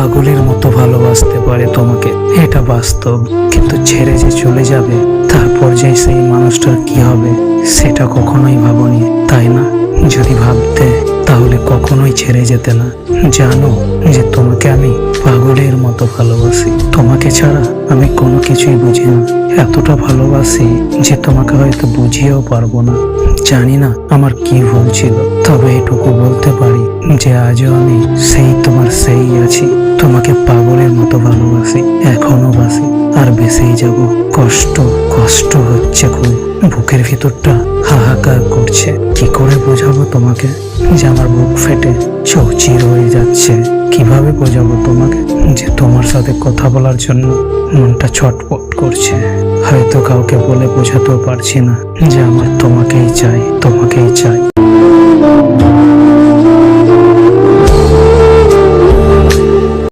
পাগলের মতো ভালোবাসতে পারে তোমাকে, এটা বাস্তব। কিন্তু ছেড়ে যে চলে যাবে, তারপর যে সেই মানুষটার কি হবে সেটা কখনোই ভাবনি, তাই না? যদি ভাবতে তাহলে কখনোই ছেড়ে যেতে না। জানো যে তোমাকে আমি পাগলের মতো ভালোবাসি। তোমাকে ছাড়া আমি কোনো কিছুই বুঝি না। এতটা ভালোবাসি যে তোমাকে হয়তো বুঝিয়েও পারবো না। জানি না আমার কি ভুল ছিল, তবে এটুকু বলতে পারি যে আজও আমি তোমার সেই আছি। তোমাকে পাগলের মতো ভালোবাসি, এখনো বাসি, আর বেসেই যাব। কষ্ট কষ্ট হচ্ছে খুব, বুকের ভিতরটা হাহাকার করছে। কি করে বোঝাবো তোমাকে যে আমার বুক ফেটে চৌচির হয়ে যাচ্ছে? কিভাবে বোঝাবো তোমাকে যে তোমার সাথে কথা বলার জন্য মনটা ছটফট করছে? হয়তো কাউকে বলে বোঝাতেও পারছি না যে আমার তোমাকেই চাই, তোমাকেই চাই।